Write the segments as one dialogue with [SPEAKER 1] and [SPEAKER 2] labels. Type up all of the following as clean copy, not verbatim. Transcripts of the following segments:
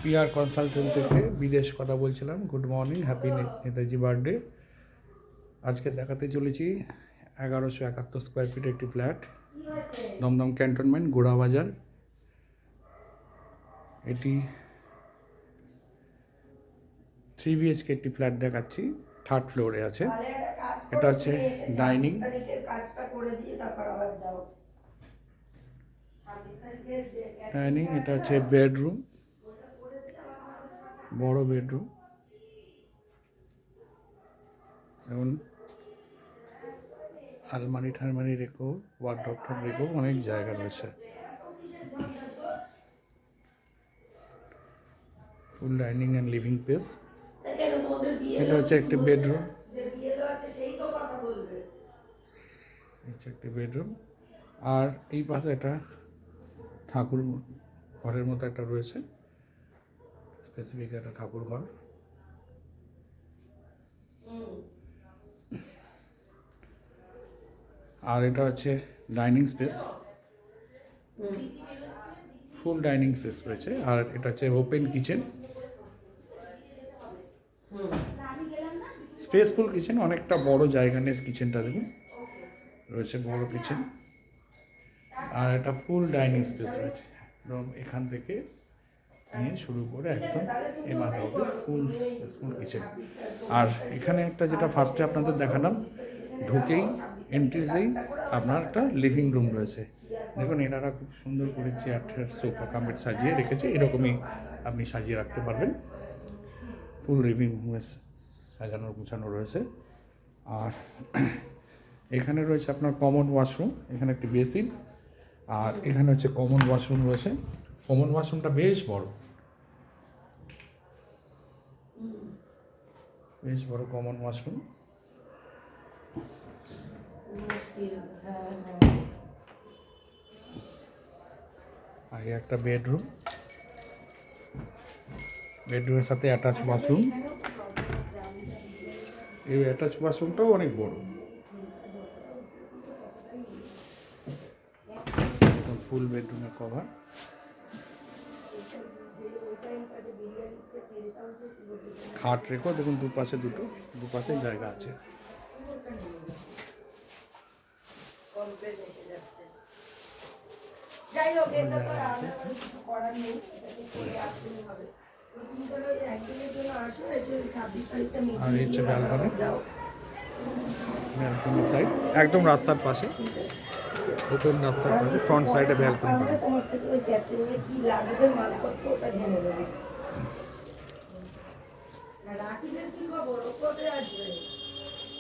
[SPEAKER 1] PR consultant থেকে বিদেশ কথা বলছিলাম। Good morning, happy Netaji birthday. আজকে দেখাতে চলেছি 1171 স্কোয়ার ফিট একটি ফ্ল্যাট, দমদম ক্যান্টনমেন্ট, গোড়াবাজার। এটি 3 BHK একটি ফ্ল্যাট দেখাচ্ছি, 3rd ফ্লোরে আছে। এটা হচ্ছে ডাইনিং, এটা হচ্ছে বেডরুম, বড় বেডরুম এবং আলমারি ঠালমারি রেখেও, ওয়ার্ডরোব রেখেও অনেক জায়গা রয়েছে। ফুল ডাইনিং অ্যান্ড লিভিং স্পেস। এটা হচ্ছে একটি বেডরুম, একটি বেডরুম। আর এই পাশে একটা ঠাকুর ঘরের মতো একটা রয়েছে, স্পেসিফিক একটা ঠাকুর ঘর। আর এটা হচ্ছে ডাইনিং স্পেস, ফুল ডাইনিং স্পেস রয়েছে। আর এটা হচ্ছে ওপেন কিচেন, স্পেসফুল কিচেন, অনেকটা বড় জায়গা নিয়ে কিচেনটা দেখুন রয়েছে, বড় কিচেন। আর একটা ফুল ডাইনিং স্পেস রয়েছে, একদম এখান থেকে নিয়ে শুরু করে একদম এ মাথা অব্দি ফুল স্পেসফুল কিচেন। আর এখানে একটা যেটা ফার্স্টে আপনাদের দেখালাম, ঢুকেই এন্ট্রিতেই আপনার একটা লিভিং রুম রয়েছে। দেখুন এনারা খুব সুন্দর করে চেয়ার টেয়ার সোফা কামেট সাজিয়ে রেখেছে, এরকমই আপনি সাজিয়ে রাখতে পারবেন। ফুল লিভিং রুমে সাজানো গুছানো রয়েছে। আর এখানে রয়েছে আপনার কমন ওয়াশরুম, এখানে একটি বেসিন। আর এখানে হচ্ছে কমন ওয়াশরুম রয়েছে। কমন ওয়াশরুমটা বেশ বড়, বেশ বড় কমন ওয়াশরুম। আর একটা বেডরুম, বেডরুমের সাথে অ্যাটাচ বাথরুম। এই অ্যাটাচ বাথরুমটাও অনেক বড়, ফুল বেডরুমের কভার। খাট রেখো, দেখুন দুপাশে দুপাশে জায়গা আছে। আর এই হচ্ছে ব্যালকনি, ব্যালকনি সাইড একদম রাস্তার পাশে, ওপেন রাস্তার পাশে ফ্রন্ট সাইডে ব্যালকনি।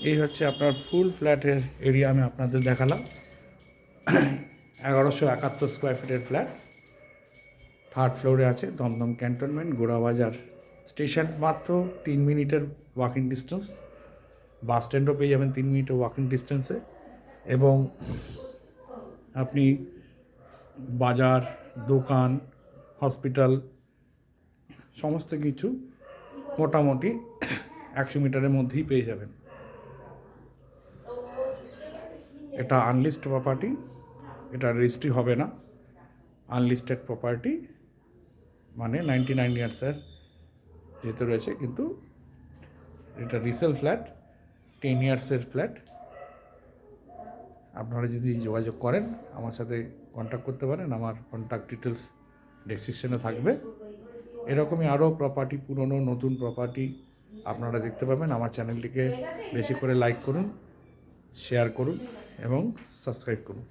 [SPEAKER 1] এই হচ্ছে আপনার ফুল ফ্ল্যাটের এরিয়া আমি আপনাদের দেখালাম। 1171 স্কোয়ার ফিটের ফ্ল্যাট, 3rd ফ্লোরে আছে, দমদম ক্যান্টনমেন্ট, গোড়াবাজার স্টেশন মাত্র 3 মিনিটের ওয়াকিং ডিস্টেন্স। বাস স্ট্যান্ডও পেয়ে যাবেন 3 মিনিটের ওয়াকিং ডিস্টেন্সে। এবং আপনি বাজার, দোকান, হসপিটাল সমস্ত কিছু মোটামুটি 100 মিটারের মধ্যেই পেয়ে যাবেন। এটা আনলিস্ট প্রপার্টি, এটা রেজিস্ট্রি হবে না। আনলিস্টেড প্রপার্টি মানে 99 ইয়ার্সের যেহেতু রয়েছে, কিন্তু এটা রিসেল ফ্ল্যাট, 10 ইয়ার্সের ফ্ল্যাট। আপনারা যদি যোগাযোগ করেন আমার সাথে কন্ট্যাক্ট করতে পারেন, আমার কন্ট্যাক্ট ডিটেলস ডেসক্রিপশনে থাকবে। এরকমই আরও প্রপার্টি, পুরনো নতুন প্রপার্টি আপনারা দেখতে পাবেন। আমার চ্যানেলটিকে বেশি করে লাইক করুন, শেয়ার করুন এবং সাবস্ক্রাইব করুন।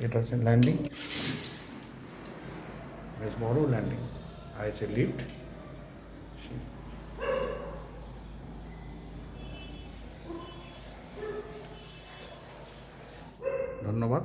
[SPEAKER 1] এটা হচ্ছে ল্যান্ডিং, বেশ বড় ল্যান্ডিং। আর হচ্ছে লিফট। ধন্যবাদ।